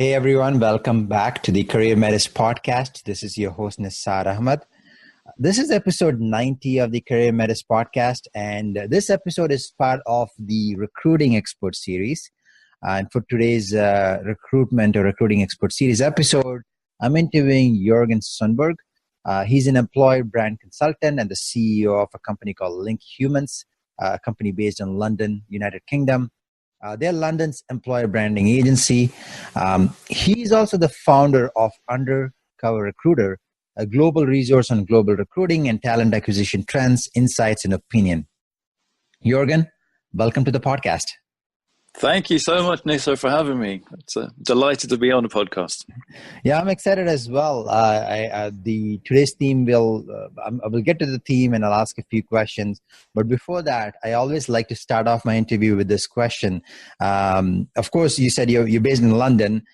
Hey everyone, welcome back to the CareerMetis Podcast. This is your host Nisar Ahmed. This is episode 90 of the CareerMetis Podcast, and this episode is part of the Recruiting Expert Series. And for today's Recruitment or Recruiting Expert Series episode, I'm interviewing Jörgen Sundberg. He's an employer brand consultant and the CEO of a company called Link Humans, a company based in London, United Kingdom. They're London's employer branding agency. He's also the founder of Undercover Recruiter, a global resource on global recruiting and talent acquisition trends, insights, and opinion. Jörgen, welcome to the podcast. Thank you so much, Nisar, for having me. It's delighted to be on the podcast. Yeah, I'm excited as well. Today's theme I will get to the theme and I'll ask a few questions. But before that, I always like to start off my interview with this question. Of course, you said you're based in London.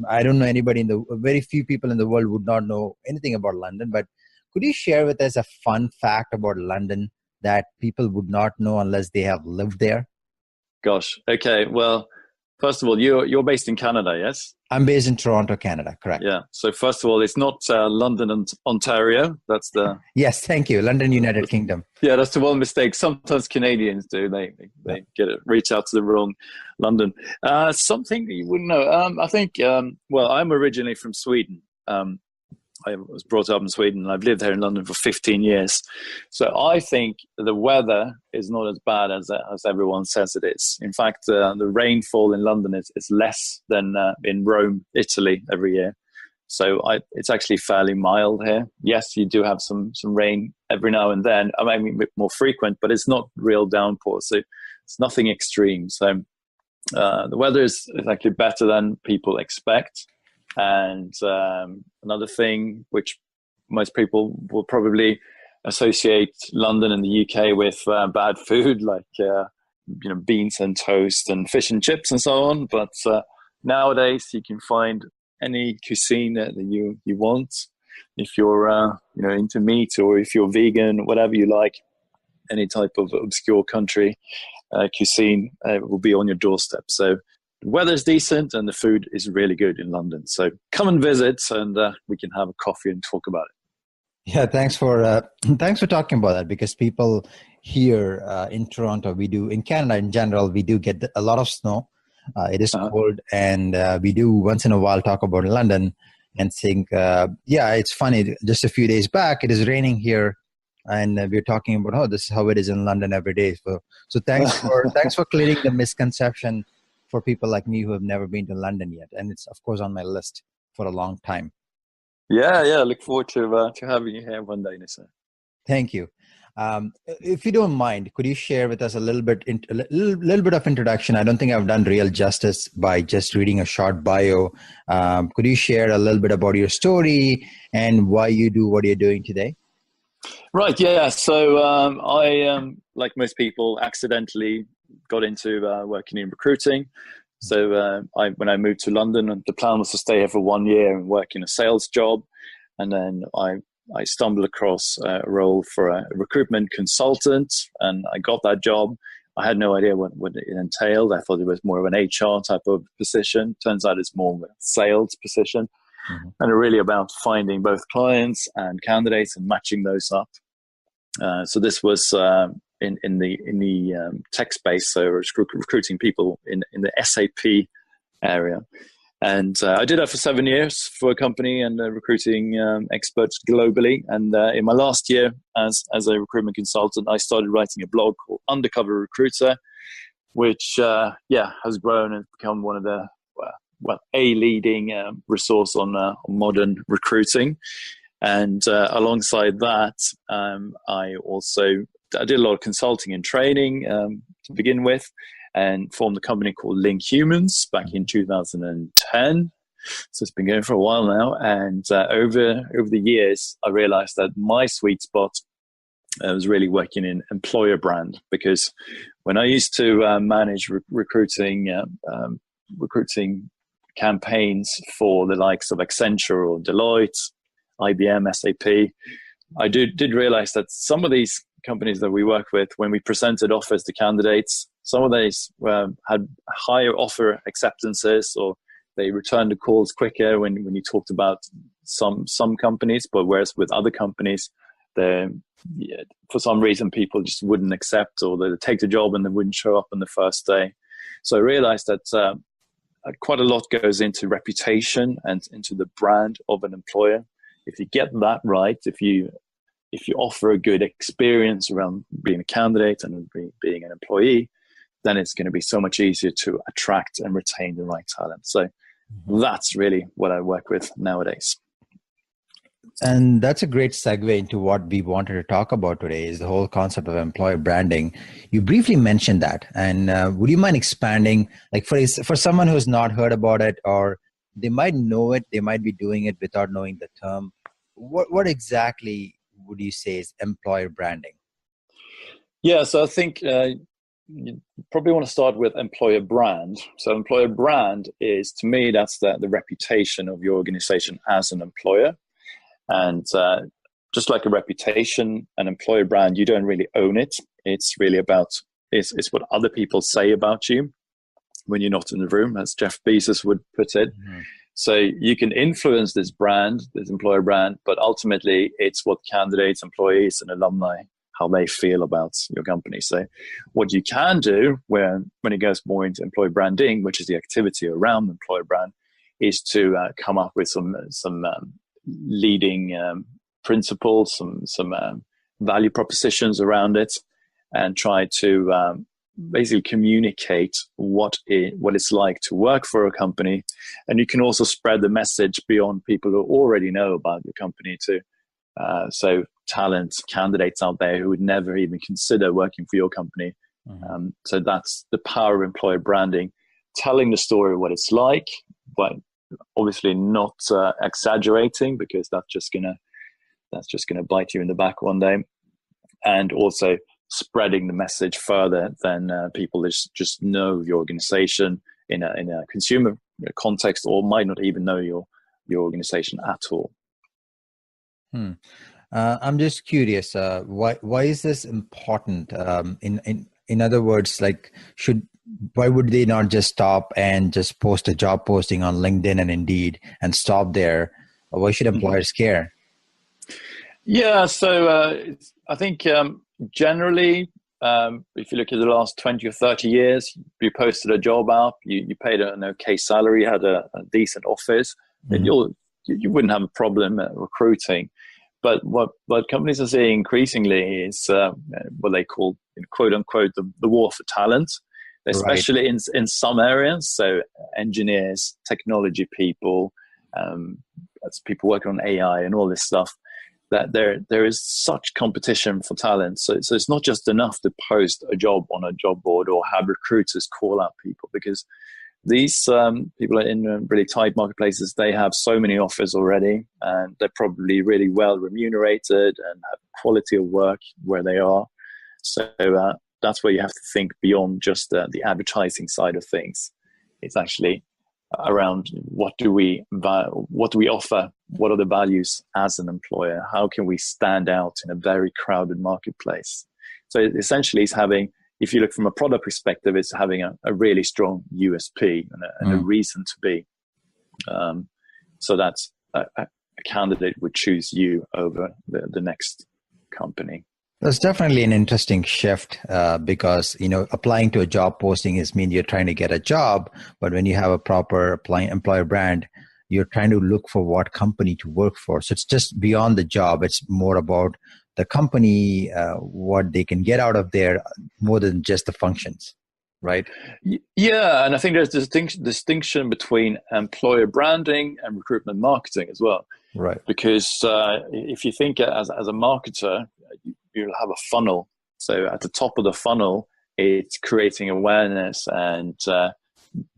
I don't know very few people in the world would not know anything about London. But could you share with us a fun fact about London that people would not know unless they have lived there? Gosh. Okay. Well, first of all, you're based in Canada, yes? I'm based in Toronto, Canada. Correct. Yeah. So first of all, it's not London and Ontario. That's the yes. Thank you. London, United Kingdom. Yeah, that's the one mistake sometimes Canadians do. They reach out to the wrong London. Something that you wouldn't know. I think. Well, I'm originally from Sweden. I was brought up in Sweden and I've lived here in London for 15 years. So I think the weather is not as bad as everyone says it is. In fact, the rainfall in London is less than in Rome, Italy every year. So it's actually fairly mild here. Yes, you do have some rain every now and then. I mean, a bit more frequent, but it's not real downpour. So it's nothing extreme. So the weather is actually better than people expect. And another thing which most people will probably associate London and the UK with bad food, like beans and toast and fish and chips and so on. But nowadays you can find any cuisine that you want. If you're into meat, or if you're vegan, whatever you like, any type of obscure country cuisine will be on your doorstep. So the weather's decent and the food is really good in London. So come and visit and we can have a coffee and talk about it. Yeah, thanks for talking about that, because people here in Toronto, in Canada in general, we do get a lot of snow. It is cold, and we do once in a while talk about London and think, it's funny. Just a few days back, it is raining here, and we're talking about, this is how it is in London every day. So thanks for clearing the misconception for people like me who have never been to London yet. And it's, of course, on my list for a long time. Yeah. Look forward to having you here one day, Nisa. Thank you. If you don't mind, could you share with us a little bit of introduction? I don't think I've done real justice by just reading a short bio. Could you share a little bit about your story and why you do what you're doing today? Right. Yeah. So I, like most people, accidentally got into working in recruiting. So when I moved to London, the plan was to stay here for 1 year and work in a sales job. And then I stumbled across a role for a recruitment consultant, and I got that job. I had no idea what it entailed. I thought it was more of an HR type of position. Turns out it's more of a sales position. Mm-hmm. And really about finding both clients and candidates and matching those up. So this was in the tech space, so recruiting people in the SAP area. And I did that for 7 years for a company and recruiting experts globally. And in my last year as a recruitment consultant, I started writing a blog called Undercover Recruiter, which has grown and become one of the a leading resource on modern recruiting. And alongside that, I did a lot of consulting and training to begin with, and formed a company called Link Humans back in 2010. So it's been going for a while now. And over the years, I realized that my sweet spot was really working in employer brand, because when I used to manage recruiting campaigns for the likes of Accenture or Deloitte, IBM, SAP, I did realize that some of these companies that we work with, when we presented offers to candidates, some of these had higher offer acceptances, or they returned the calls quicker when you talked about some companies, but whereas with other companies, for some reason people just wouldn't accept, or they'd take the job and they wouldn't show up on the first day. So I realized that quite a lot goes into reputation and into the brand of an employer. If you get that right, if you offer a good experience around being a candidate and being an employee, then it's going to be so much easier to attract and retain the right talent. So that's really what I work with nowadays. And that's a great segue into what we wanted to talk about today, is the whole concept of employer branding. You briefly mentioned that. And would you mind expanding, like for someone who's not heard about it, or they might know it, they might be doing it without knowing the term. What exactly would you say is employer branding? Yeah, so I think you probably want to start with employer brand. So employer brand is, to me, that's the reputation of your organization as an employer. And just like a reputation, an employer brand, you don't really own it. It's really about, it's what other people say about you when you're not in the room, as Jeff Bezos would put it. Mm-hmm. So you can influence this brand, this employer brand, but ultimately it's what candidates, employees, and alumni, how they feel about your company. So what you can do when it goes more into employer branding, which is the activity around employer brand, is to come up with some leading principles, some value propositions around it, and try to basically communicate what it's like to work for a company. And you can also spread the message beyond people who already know about your company too. So talent, candidates out there who would never even consider working for your company. Mm-hmm. So that's the power of employer branding, telling the story of what it's like, but obviously not exaggerating, because that's just gonna bite you in the back one day, and also spreading the message further than people just know your organization in a consumer context, or might not even know your organization at all. I'm just curious, why is this important? In other words, like, why would they not just stop and just post a job posting on LinkedIn and Indeed and stop there? Or why should employers care? Yeah, so I think generally, if you look at the last 20 or 30 years, you posted a job out, you paid an okay salary, had a decent office, and you wouldn't have a problem recruiting. But what companies are seeing increasingly is what they call, quote unquote, the war for talent, especially right. in some areas. So engineers, technology people, that's people working on AI and all this stuff, that there is such competition for talent. So it's not just enough to post a job on a job board or have recruiters call out people, because these people are in really tight marketplaces. They have so many offers already, and they're probably really well remunerated and have quality of work where they are. So that's where you have to think beyond just the advertising side of things. It's actually around what do we offer? What are the values as an employer? How can we stand out in a very crowded marketplace? So essentially, it's having, if you look from a product perspective, it's having a really strong USP and a reason to be. So that's a candidate would choose you over the next company. That's definitely an interesting shift because, applying to a job posting means you're trying to get a job. But when you have a proper employer brand, you're trying to look for what company to work for. So it's just beyond the job. It's more about the company, what they can get out of there, more than just the functions, right? Yeah, and I think there's a distinction between employer branding and recruitment marketing as well. Right. Because if you think as a marketer, you'll have a funnel. So at the top of the funnel, it's creating awareness and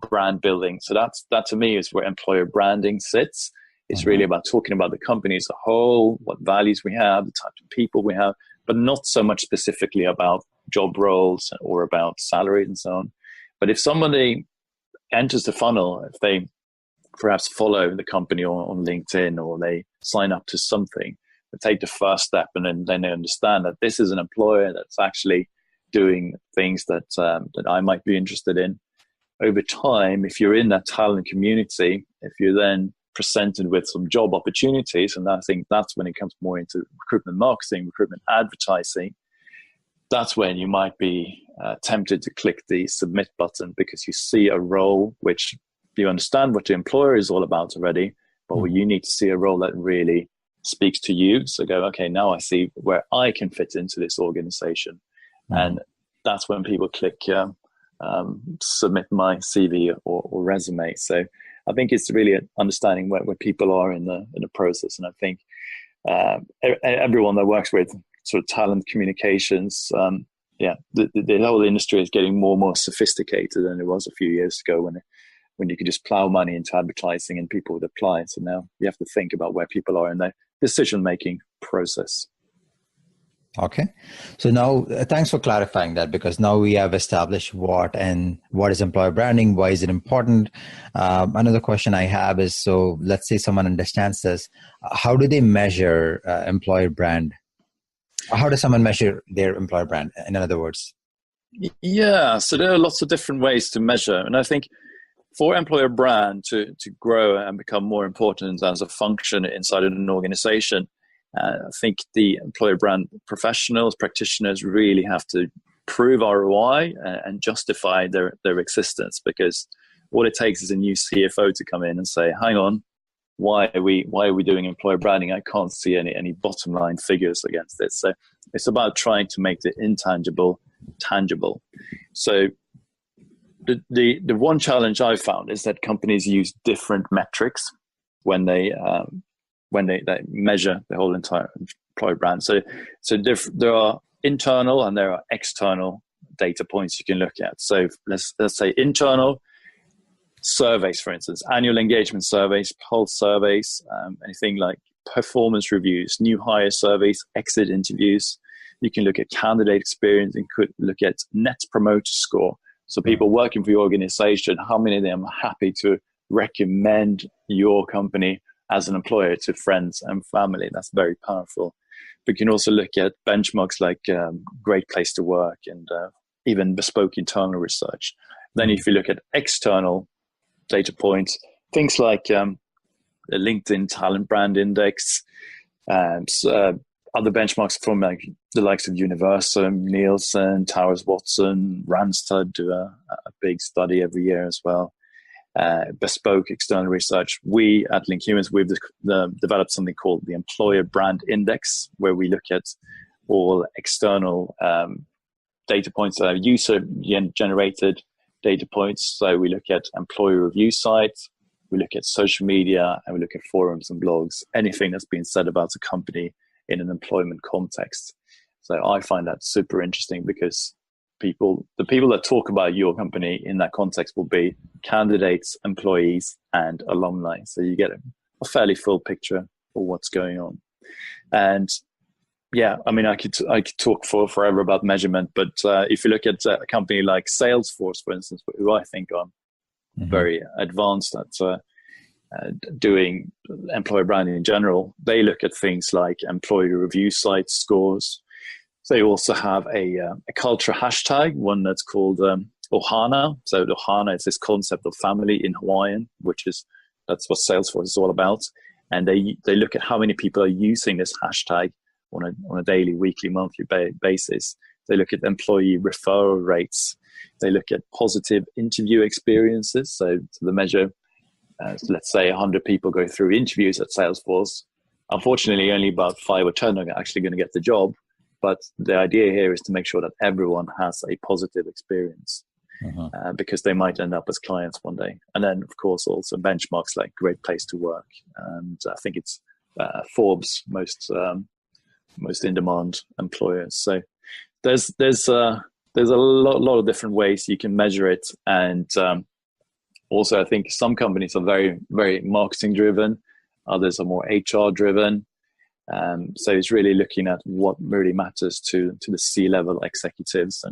brand building. So that to me is where employer branding sits. It's really about talking about the company as a whole, what values we have, the types of people we have, but not so much specifically about job roles or about salaries and so on. But if somebody enters the funnel, if they perhaps follow the company on LinkedIn, or they sign up to something, they take the first step, and then they understand that this is an employer that's actually doing things that I might be interested in. Over time, if you're in that talent community, if you're then presented with some job opportunities, and I think that's when it comes more into recruitment marketing, recruitment advertising, that's when you might be tempted to click the submit button, because you see a role which you understand what the employer is all about already, but where you need to see a role that really speaks to you. So go, okay, now I see where I can fit into this organization. And that's when people click submit my CV or resume. So I think it's really understanding where people are in the process. And I think everyone that works with sort of talent communications, the whole industry is getting more and more sophisticated than it was a few years ago when you could just plow money into advertising and people would apply. So now you have to think about where people are in their decision-making process. Okay. So now thanks for clarifying that, because now we have established what is employer branding, why is it important. Another question I have is, so let's say someone understands this, how do they measure employer brand? How does someone measure their employer brand, in other words? Yeah, so there are lots of different ways to measure. And I think for employer brand to grow and become more important as a function inside an organization, I think the employer brand professionals, practitioners really have to prove ROI and justify their existence, because all it takes is a new CFO to come in and say, hang on, why are we doing employer branding? I can't see any bottom line figures against it. So it's about trying to make the intangible tangible. So the one challenge I've found is that companies use different metrics when they measure the whole entire employer brand. So there are internal and there are external data points you can look at. So let's say internal surveys, for instance, annual engagement surveys, pulse surveys, anything like performance reviews, new hire surveys, exit interviews. You can look at candidate experience and could look at net promoter score. So people working for your organization, how many of them are happy to recommend your company as an employer to friends and family? That's very powerful. But you can also look at benchmarks like Great Place to Work and even bespoke internal research. Then if you look at external data points, things like the LinkedIn Talent Brand Index, and other benchmarks from like the likes of Universum, Nielsen, Towers Watson, Randstad do a big study every year as well. Bespoke external research. We at LinkHumans, we've developed something called the Employer Brand Index, where we look at all external data points that are user-generated data points. So we look at employer review sites, we look at social media, and we look at forums and blogs, anything that's been said about a company in an employment context. So I find that super interesting, because the people that talk about your company in that context will be candidates, employees, and alumni. So you get a fairly full picture of what's going on. And yeah, I mean, I could talk forever about measurement, but if you look at a company like Salesforce, for instance, who I think are very advanced at doing employer branding in general, they look at things like employee review site scores. They also have a culture hashtag, one that's called Ohana. So Ohana is this concept of family in Hawaiian, that's what Salesforce is all about. And they look at how many people are using this hashtag on a daily, weekly, monthly basis. They look at employee referral rates. They look at positive interview experiences. So the measure, let's say 100 people go through interviews at Salesforce. Unfortunately, only about 5 or 10 are actually going to get the job. But the idea here is to make sure that everyone has a positive experience, because they might end up as clients one day. And then, of course, also benchmarks like Great Place to Work. And I think it's Forbes' most in-demand employers. So there's a lot of different ways you can measure it. And Also, I think some companies are very, very marketing driven. Others are more HR driven. So it's really looking at what really matters to the C-level executives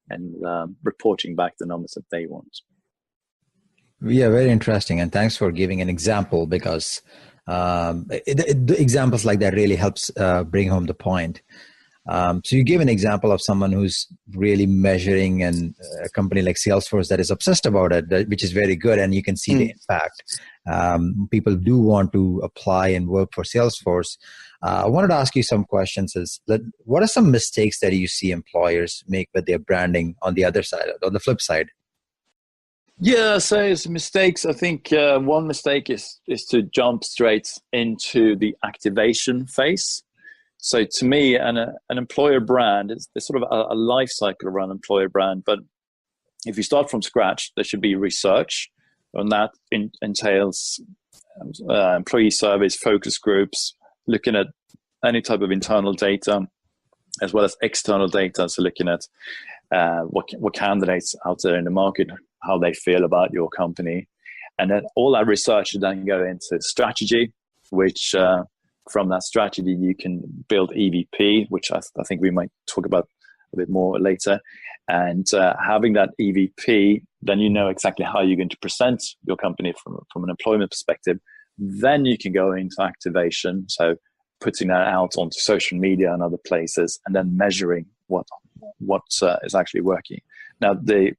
and reporting back the numbers that they want. Yeah, very interesting. And thanks for giving an example, because examples like that really helps bring home the point. So you give an example of someone who's really measuring, and a company like Salesforce that is obsessed about it, which is very good, and you can see the impact. People do want to apply and work for Salesforce. I wanted to ask you some questions. What are some mistakes that you see employers make with their branding on the other side, on the flip side? Yeah, so it's mistakes. I think one mistake is to jump straight into the activation phase. So to me, an employer brand is sort of a life cycle around employer brand. But if you start from scratch, there should be research, and that entails employee surveys, focus groups, looking at any type of internal data as well as external data. So looking at what candidates out there in the market, how they feel about your company. And then all that research should then go into strategy, which from that strategy you can build EVP, which I think we might talk about a bit more later. And having that EVP, then you know exactly how you're going to present your company from an employment perspective. Then you can go into activation, so putting that out onto social media and other places, and then measuring what is actually working. Now, the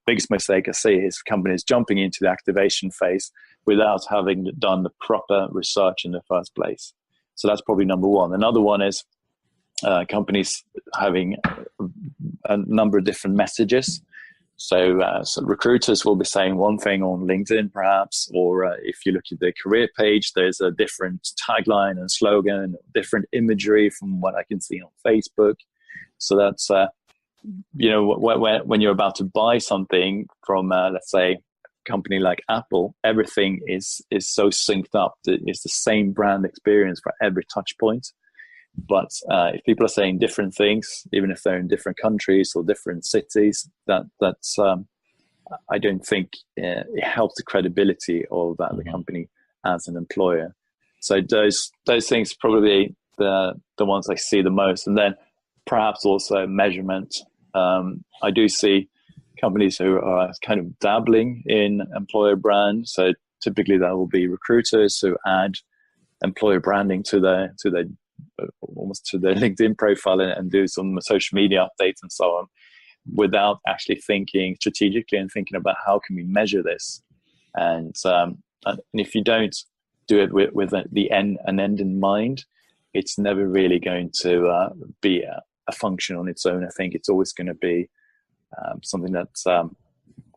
biggest mistake I see is companies jumping into the activation phase without having done the proper research in the first place. So that's probably number one. Another one is companies having a number of different messages. So recruiters will be saying one thing on LinkedIn, perhaps, or if you look at the career page, there's a different tagline and slogan, different imagery from what I can see on Facebook. So that's, when you're about to buy something from, let's say, a company like Apple, everything is so synced up. It's the same brand experience for every touch point. But if people are saying different things, even if they're in different countries or different cities, that's I don't think it helps the credibility of the company as an employer. So those things probably the ones I see the most, and then perhaps also measurement. I do see companies who are kind of dabbling in employer brand. So typically that will be recruiters who add employer branding to their almost to their LinkedIn profile and do some social media updates and so on, without actually thinking strategically and thinking about how can we measure this. And if you don't do it with the end in mind, it's never really going to be a function on its own. I think it's always going to be something that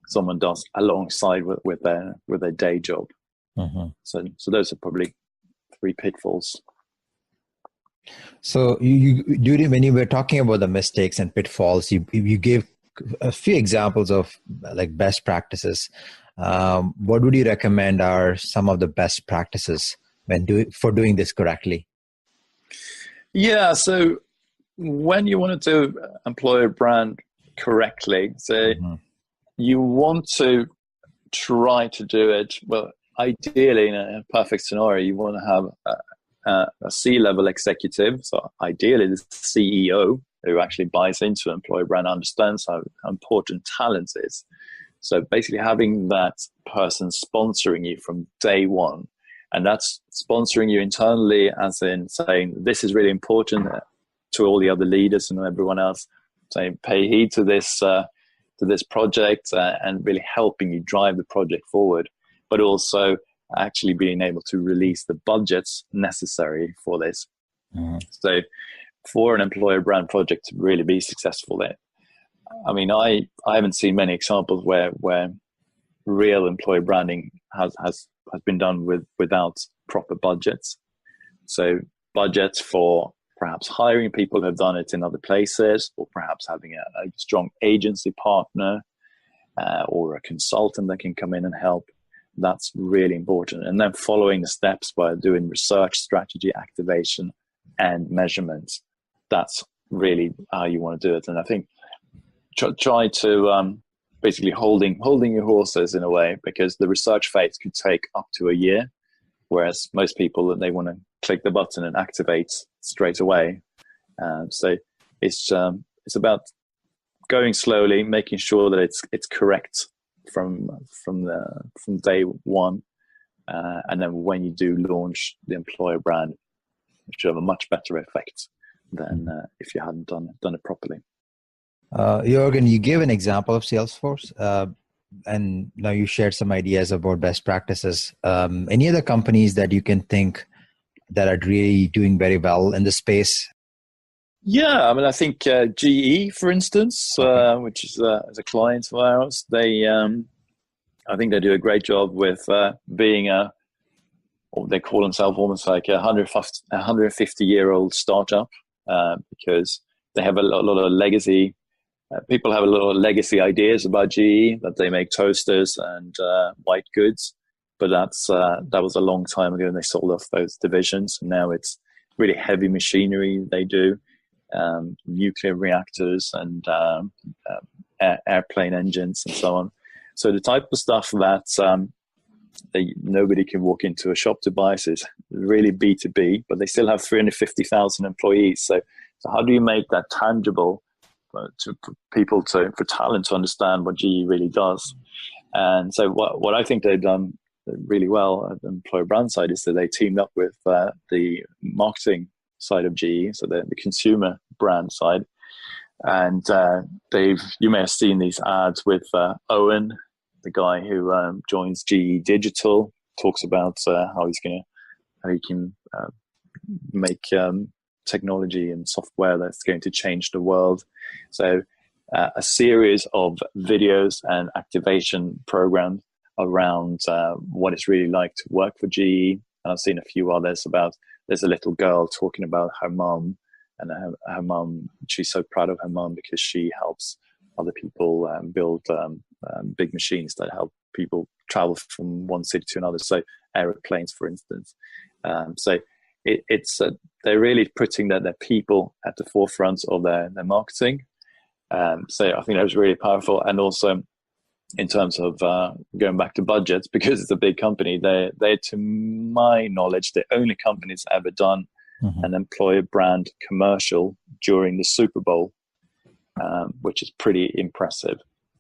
someone does alongside with their day job. Mm-hmm. So those are probably 3 pitfalls. So when you were talking about the mistakes and pitfalls, you gave a few examples of like best practices. What would you recommend are some of the best practices for doing this correctly? Yeah, so when you want to do employer brand correctly, so you want to try to do it, well, ideally in a perfect scenario, you want to have a C-level executive, so ideally the CEO, who actually buys into employer brand, understands how important talent is. So basically having that person sponsoring you from day one, and that's sponsoring you internally, as in saying this is really important to all the other leaders and everyone else, saying pay heed to this project and really helping you drive the project forward, but also actually being able to release the budgets necessary for this. So for an employer brand project to really be successful there, I mean, I haven't seen many examples where real employer branding has been done without proper budgets. So budgets for perhaps hiring people who have done it in other places, or perhaps having a strong agency partner or a consultant that can come in and help. That's really important. And then following the steps by doing research, strategy, activation, and measurement. That's really how you want to do it. And I think try to basically holding your horses in a way, because the research phase could take up to a year, whereas most people, they want to click the button and activate straight away. So it's about going slowly, making sure that it's correct from day one, and then when you do launch the employer brand, it should have a much better effect than if you hadn't done it properly. Jörgen, you gave an example of Salesforce, and now you shared some ideas about best practices. Any other companies that you can think that are really doing very well in the space? Yeah, I mean, I think GE, for instance, which is a client of ours, I think they do a great job with being or they call themselves almost like a 150-year-old startup, because they have a lot of legacy. People have a lot of legacy ideas about GE, that they make toasters and white goods, but that was a long time ago, and they sold off those divisions. And now it's really heavy machinery they do, nuclear reactors and airplane engines and so on. So the type of stuff that nobody can walk into a shop to buy is really B2B, but they still have 350,000 employees. So how do you make that tangible for people, for talent to understand what GE really does? And so what I think they've done really well at the employer brand side is that they teamed up with the marketing side of GE, so the consumer brand side. And you may have seen these ads with Owen, the guy who joins GE Digital, talks about how he can make technology and software that's going to change the world. So a series of videos and activation programs around what it's really like to work for GE. And I've seen a few others about, there's a little girl talking about her mum, and her mum, she's so proud of her mum because she helps other people build big machines that help people travel from one city to another. So aeroplanes, for instance. So they're really putting their people at the forefront of their marketing. So I think that was really powerful. And also in terms of going back to budgets, because it's a big company, they're, to my knowledge, the only company that's ever done an employer brand commercial during the Super Bowl, which is pretty impressive.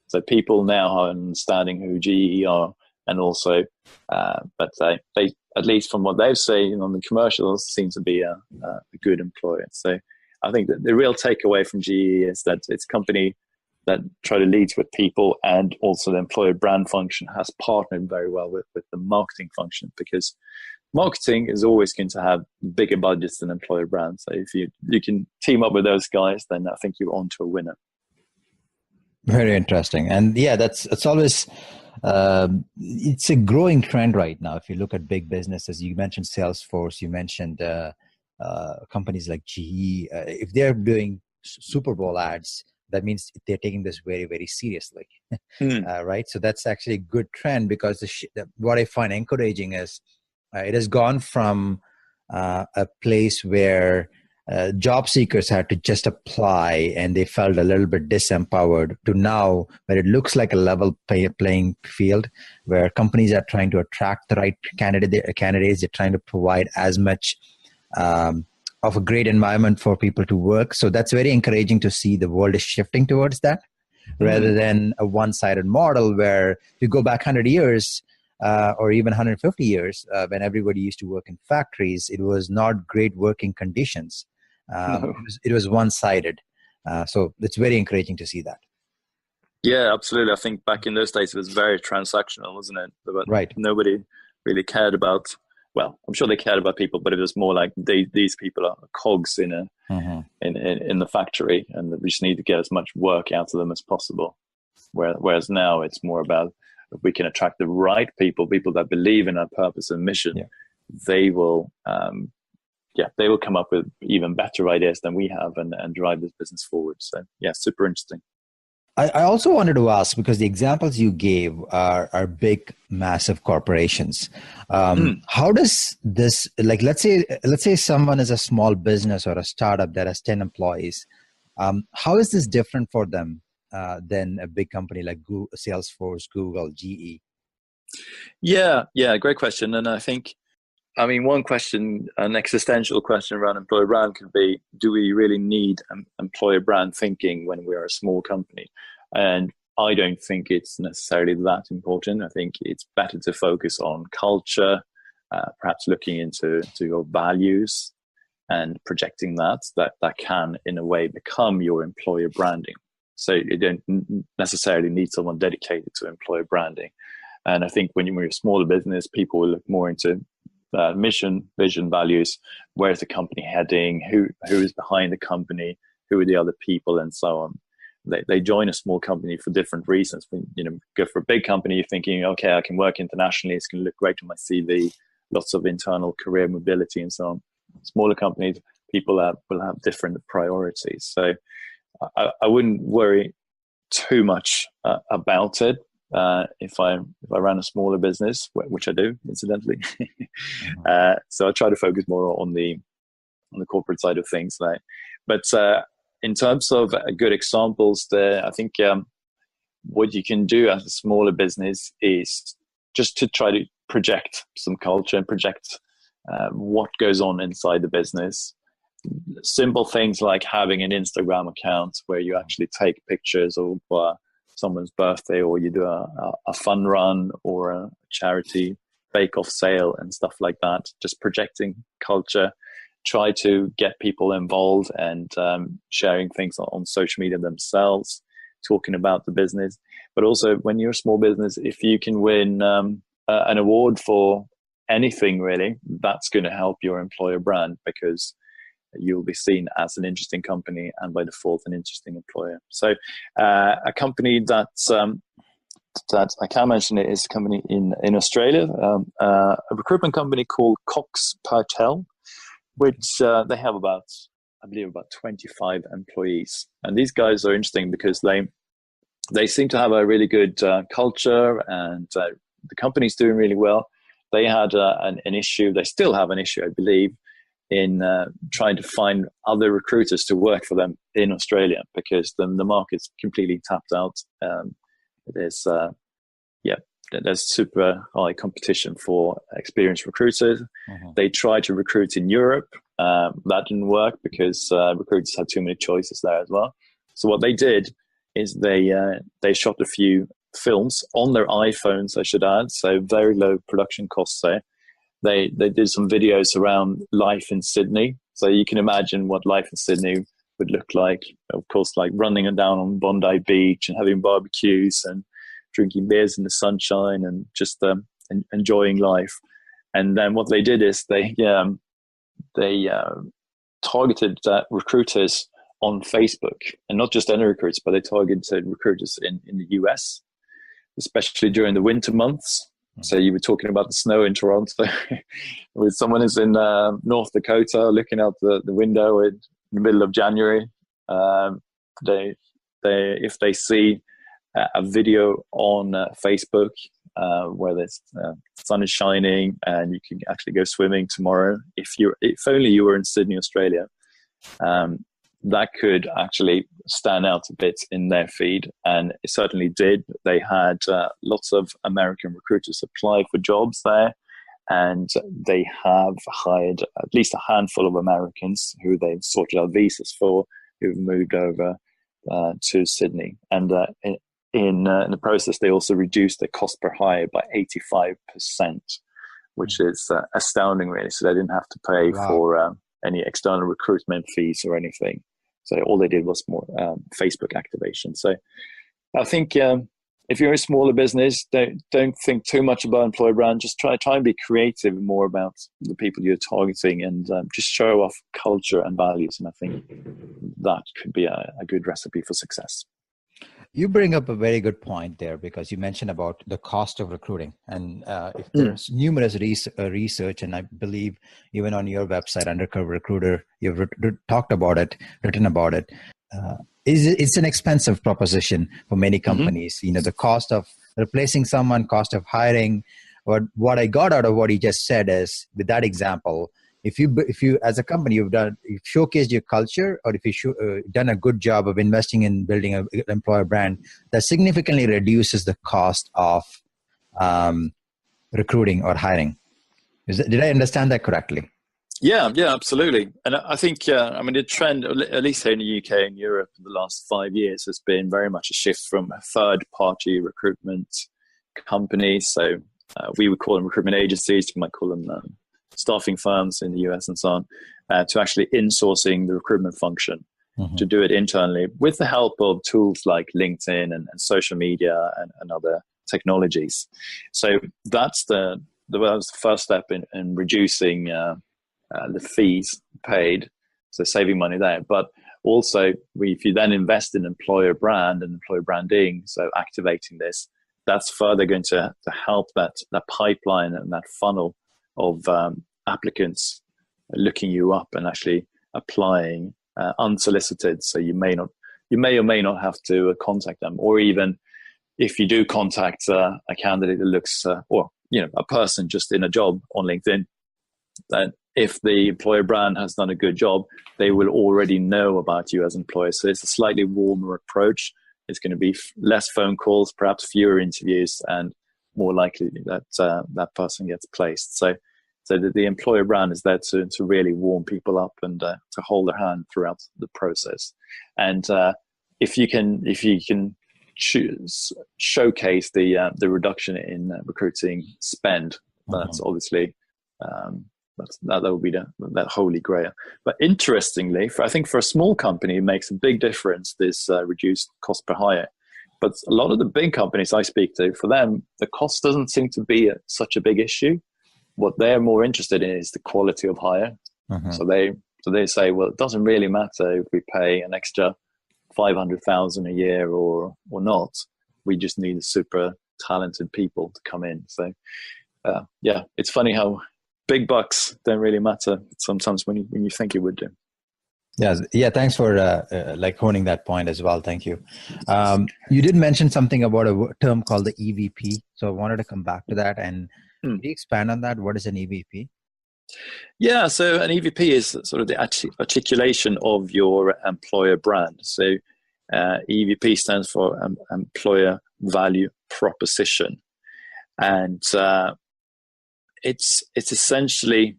So people now are understanding who GE are, and also, but they, at least from what they've seen on the commercials, seem to be a good employer. So I think that the real takeaway from GE is that it's a company that try to lead with people, and also the employer brand function has partnered very well with the marketing function, because marketing is always going to have bigger budgets than employer brand. So if you can team up with those guys, then I think you're on to a winner. Very interesting. And yeah, it's always, it's a growing trend right now. If you look at big businesses, you mentioned Salesforce, you mentioned companies like GE, if they're doing Super Bowl ads, that means they're taking this very, very seriously, right? So that's actually a good trend, because what I find encouraging is it has gone from a place where job seekers had to just apply and they felt a little bit disempowered, to now where it looks like a level playing field, where companies are trying to attract the right candidates. They're trying to provide as much of a great environment for people to work. So that's very encouraging to see the world is shifting towards that, rather than a one-sided model where if you go back 100 years or even 150 years, when everybody used to work in factories, it was not great working conditions. It was one-sided. So it's very encouraging to see that. Yeah, absolutely. I think back in those days, it was very transactional, wasn't it? But right. Nobody really cared about, well, I'm sure they cared about people, but it was more like these people are cogs in the factory, and we just need to get as much work out of them as possible. Whereas now it's more about, if we can attract the right people that believe in our purpose and mission, they will come up with even better ideas than we have, and drive this business forward. So yeah, super interesting. I also wanted to ask, because the examples you gave are big, massive corporations. How does this, like, let's say someone is a small business or a startup that has 10 employees. How is this different for them than a big company like Google, Salesforce, Google, GE? Yeah, great question. And I think, one question, an existential question around employer brand could be, do we really need employer brand thinking when we are a small company? And I don't think it's necessarily that important. I think it's better to focus on culture, perhaps looking into your values and projecting that can, in a way, become your employer branding. So you don't necessarily need someone dedicated to employer branding. And I think when you're a smaller business, people will look more into mission, vision, values. Where's the company heading? Who is behind the company? Who are the other people, and so on. They join a small company for different reasons. When go for a big company, you're thinking, okay, I can work internationally. It's going to look great on my CV. Lots of internal career mobility and so on. Smaller companies, people will have different priorities. So I wouldn't worry too much about it. If I ran a smaller business, which I do, incidentally. So I try to focus more on the corporate side of things. But in terms of good examples there, I think what you can do as a smaller business is just to try to project some culture and project what goes on inside the business. Simple things like having an Instagram account where you actually take pictures of someone's birthday, or you do a fun run or a charity bake-off sale and stuff like that. Just projecting culture. Try to get people involved and sharing things on social media themselves, talking about the business. But also, when you're a small business, if you can win an award for anything, really, that's going to help your employer brand, because you'll be seen as an interesting company and by default an interesting employer. So a company that I can mention it is a company in Australia, a recruitment company called Cox Purtell, which they have about 25 employees. And these guys are interesting because they seem to have a really good culture, and the company's doing really well. They had an issue, they still have an issue, I believe, in trying to find other recruiters to work for them in Australia, because the market's completely tapped out. There's super high competition for experienced recruiters. They tried to recruit in Europe. That didn't work because recruiters had too many choices there as well. So what they did is they shot a few films on their iPhones, I should add, so very low production costs there. They did some videos around life in Sydney. So you can imagine what life in Sydney would look like. Of course, like running down on Bondi Beach and having barbecues and drinking beers in the sunshine and just enjoying life. And then what they did is they targeted recruiters on Facebook, and not just any recruiters, but they targeted recruiters in the US, especially during the winter months. So you were talking about the snow in Toronto, with someone who's in North Dakota looking out the window in the middle of January. If they see a video on Facebook where the sun is shining and you can actually go swimming tomorrow, if only you were in Sydney, Australia, that could actually stand out a bit in their feed, and it certainly did. They had lots of American recruiters apply for jobs there, and they have hired at least a handful of Americans who they've sorted out visas for, who've moved over to Sydney. And in the process, they also reduced the cost per hire by 85%, which is astounding, really. So they didn't have to pay for any external recruitment fees or anything. So all they did was more Facebook activation. So I think if you're a smaller business, don't think too much about employer brand. Just try and be creative more about the people you're targeting, and just show off culture and values. And I think that could be a good recipe for success. You bring up a very good point there, because you mentioned about the cost of recruiting, and if there's numerous research, and I believe even on your website, Undercover Recruiter, you've written about it. It's an expensive proposition for many companies. You know, the cost of replacing someone, cost of hiring. What I got out of what you just said is, with that example, if you as a company you've showcased your culture, or if done a good job of investing in building an employer brand, that significantly reduces the cost of recruiting or hiring. Did I understand that correctly? Yeah, absolutely. And I think, the trend, at least here in the UK and Europe in the last 5 years, has been very much a shift from third-party recruitment companies. So we would call them recruitment agencies, you might call them staffing firms in the US and so on, to actually insourcing the recruitment function, to do it internally with the help of tools like LinkedIn and social media and other technologies. So that was the first step in reducing the fees paid, so saving money there. But also, if you then invest in employer brand and employer branding, so activating this, that's further going to help that pipeline and that funnel of applicants looking you up and actually applying unsolicited. So you may or may not have to contact them, or even if you do contact a candidate that looks, or a person just in a job on LinkedIn, that if the employer brand has done a good job, they will already know about you as an employer. So it's a slightly warmer approach. It's going to be less phone calls, perhaps fewer interviews, and more likely that that person gets placed. So the employer brand is there to really warm people up and to hold their hand throughout the process. And if you can showcase the reduction in recruiting spend, that's obviously that would be that holy grail. But interestingly, I think for a small company, it makes a big difference, this reduced cost per hire. But a lot of the big companies I speak to, for them, the cost doesn't seem to be such a big issue. What they're more interested in is the quality of hire. So they say, well, it doesn't really matter if we pay an extra 500,000 a year or not. We just need super talented people to come in. So it's funny how big bucks don't really matter sometimes when you think it would do. Yeah. Thanks for honing that point as well. Thank you. You did mention something about a term called the EVP. So I wanted to come back to that, and can you expand on that? What is an EVP? Yeah, so an EVP is sort of the articulation of your employer brand. So EVP stands for Employer Value Proposition, and it's essentially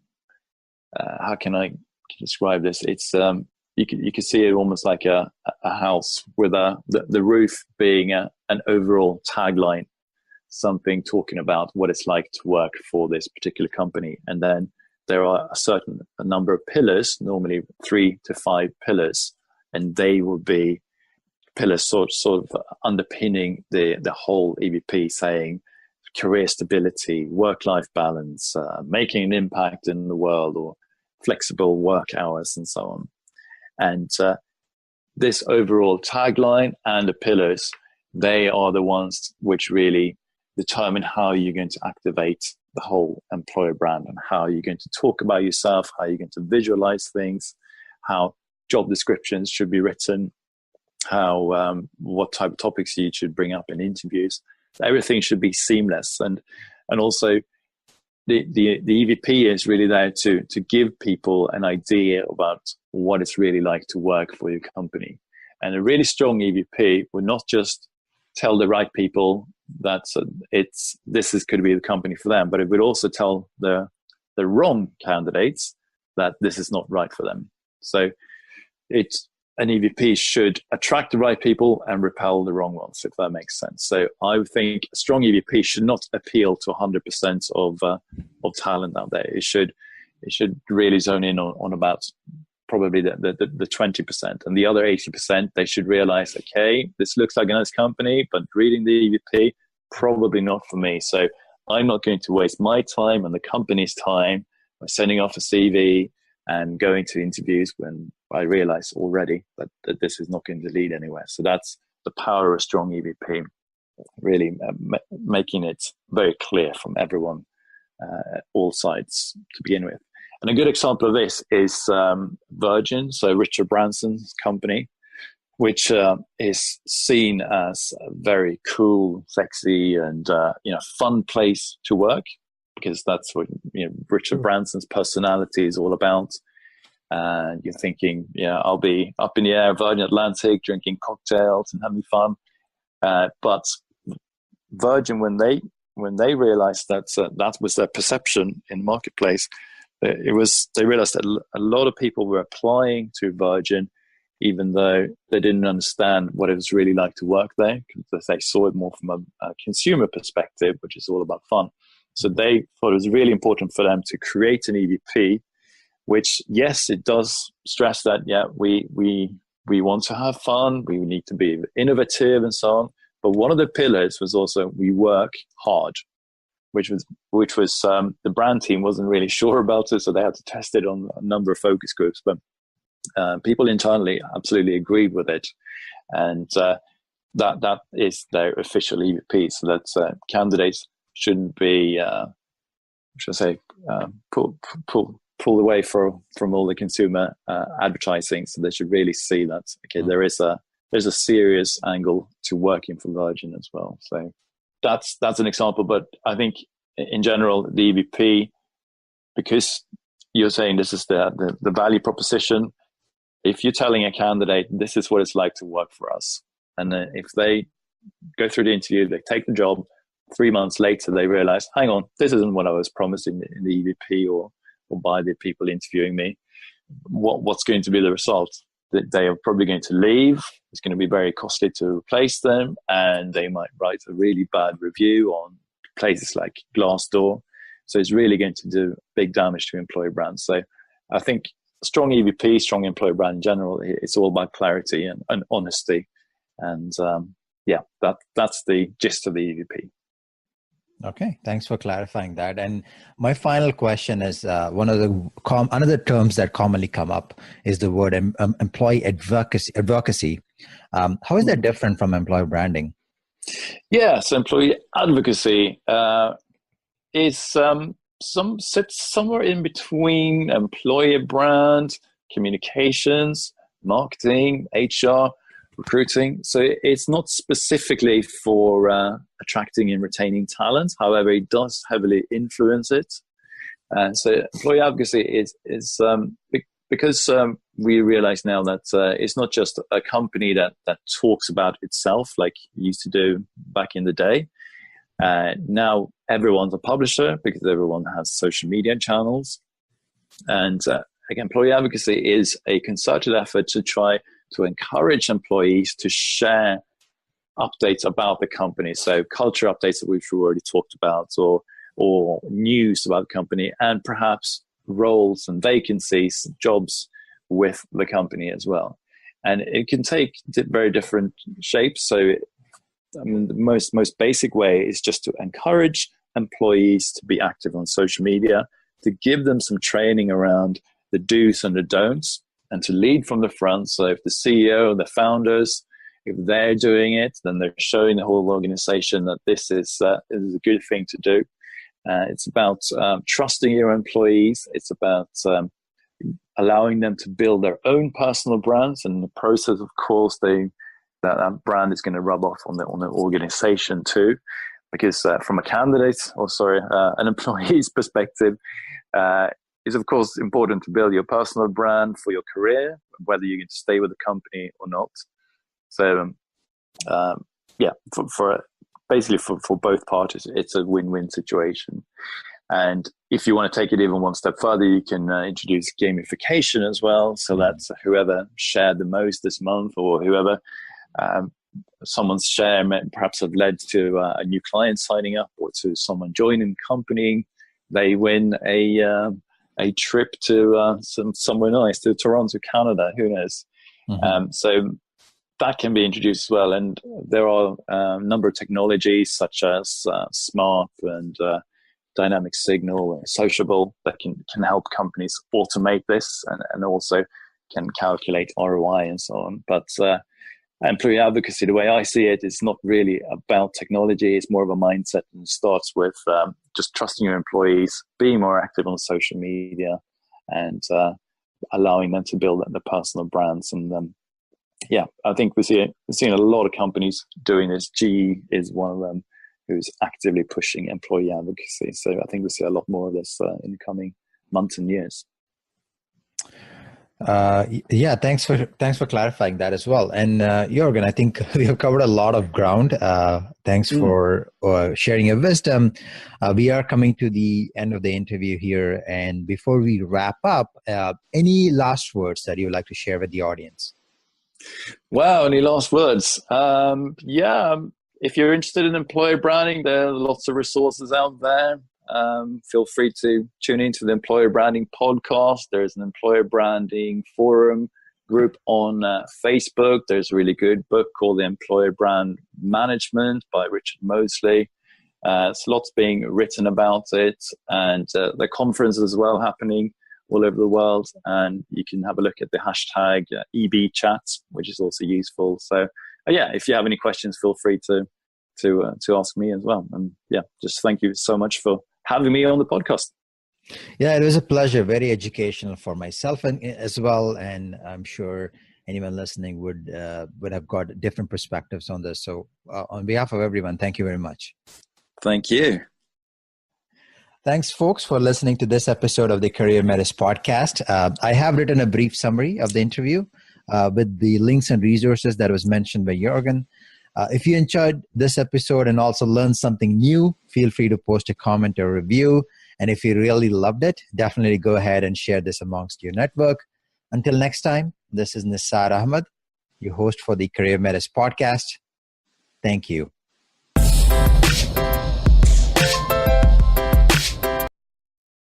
how can I describe this? It's you can see it almost like a house with the roof being an overall tagline, something talking about what it's like to work for this particular company, and then there are a number of pillars, normally 3 to 5 pillars, and they will be pillars sort of underpinning the whole EVP, saying career stability, work-life balance, making an impact in the world, or flexible work hours, and so on. And this overall tagline and the pillars, they are the ones which really determine how you're going to activate the whole employer brand, and how you're going to talk about yourself, how you're going to visualize things, how job descriptions should be written, how what type of topics you should bring up in interviews. Everything should be seamless, and also the EVP is really there to give people an idea about what it's really like to work for your company. And a really strong EVP would not just tell the right people that this could be the company for them, but it would also tell the wrong candidates that this is not right for them. So an EVP should attract the right people and repel the wrong ones, if that makes sense. So I would think a strong EVP should not appeal to 100% of talent out there. It should really zone in on about probably the 20%, and the other 80%, they should realize, okay, this looks like a nice company, but reading the EVP, probably not for me. So I'm not going to waste my time and the company's time by sending off a CV and going to interviews when I realize already that this is not going to lead anywhere. So that's the power of a strong EVP, really making it very clear from everyone, all sides to begin with. And a good example of this is Virgin, so Richard Branson's company, which is seen as a very cool, sexy, and fun place to work. because that's what Richard Branson's personality is all about. And you're thinking, I'll be up in the air, Virgin Atlantic, drinking cocktails and having fun. But Virgin, when they realized that that was their perception in the marketplace, they realized that a lot of people were applying to Virgin, even though they didn't understand what it was really like to work there, because they saw it more from a consumer perspective, which is all about fun. So they thought it was really important for them to create an EVP, which, yes, it does stress that, we want to have fun, we need to be innovative and so on. But one of the pillars was also we work hard, which was the brand team wasn't really sure about it, so they had to test it on a number of focus groups. But people internally absolutely agreed with it, and that is their official EVP. So that candidates shouldn't be, pulled away from all the consumer advertising. So they should really see that there's a serious angle to working for Virgin as well. So that's an example. But I think in general, the EVP, because you're saying this is the value proposition, if you're telling a candidate this is what it's like to work for us, and if they go through the interview, they take the job, 3 months later they realize, hang on, this isn't what I was promised in the EVP or by the people interviewing me, what's going to be the result? That they are probably going to leave. It's going to be very costly to replace them, and they might write a really bad review on places like Glassdoor. So it's really going to do big damage to employer brands. So I think strong EVP, strong employer brand in general, it's all about clarity and honesty. And that's the gist of the EVP. Okay, thanks for clarifying that. And my final question is one of the another terms that commonly come up is the word employee advocacy. How is that different from employer branding? Yeah, so employee advocacy is sits somewhere in between employer brand, communications, marketing, HR, recruiting. So it's not specifically for attracting and retaining talent. However, it does heavily influence it. So employee advocacy is because we realize now that it's not just a company that talks about itself like it used to do back in the day. Now everyone's a publisher because everyone has social media channels. And again, employee advocacy is a concerted effort to try to encourage employees to share updates about the company. So culture updates that we've already talked about, or news about the company, and perhaps roles and vacancies, jobs with the company as well. And it can take very different shapes. So the most basic way is just to encourage employees to be active on social media, to give them some training around the do's and the don'ts, and to lead from the front. So if the CEO, the founders, if they're doing it, then they're showing the whole organization that this is a good thing to do. It's about trusting your employees. It's about allowing them to build their own personal brands. And in the process, of course, that brand is going to rub off on the organization too. Because from a candidate, an employee's perspective, it's of course important to build your personal brand for your career, whether you're going to stay with the company or not. So, for both parties, it's a win-win situation. And if you want to take it even one step further, you can introduce gamification as well. So that's whoever shared the most this month, or whoever someone's share perhaps have led to a new client signing up, or to someone joining the company, they win a trip to somewhere nice, to Toronto, Canada, who knows. Mm-hmm. So that can be introduced as well. And there are a number of technologies such as Smart and Dynamic Signal and Sociable that can help companies automate this and also can calculate ROI and so on. But employee advocacy, the way I see it, is not really about technology. It's more of a mindset, and it starts with just trusting your employees, being more active on social media, and allowing them to build their personal brands. And I think we're seeing a lot of companies doing this. GE is one of them, who's actively pushing employee advocacy. So I think we'll see a lot more of this in the coming months and years. Yeah, thanks for clarifying that as well. And Jörgen, I think we have covered a lot of ground. Thanks for sharing your wisdom. We are coming to the end of the interview here, and before we wrap up, any last words that you would like to share with the audience? Wow, any last words? If you're interested in employer branding, there are lots of resources out there. Feel free to tune into the Employer Branding Podcast. There's an Employer Branding Forum group on Facebook. There's a really good book called The Employer Brand Management by Richard Mosley. There's lots being written about it, and the conference as well happening all over the world. And you can have a look at the hashtag EBChats, which is also useful. So if you have any questions, feel free to ask me as well. And just thank you so much for having me on the podcast. Yeah, it was a pleasure. Very educational for myself and as well. And I'm sure anyone listening would have got different perspectives on this. So on behalf of everyone, thank you very much. Thank you. Thanks, folks, for listening to this episode of the CareerMetis Podcast. I have written a brief summary of the interview with the links and resources that was mentioned by Jörgen. If you enjoyed this episode and also learned something new, feel free to post a comment or review. And if you really loved it, definitely go ahead and share this amongst your network. Until next time, this is Nisar Ahmed, your host for the CareerMetis Podcast. Thank you.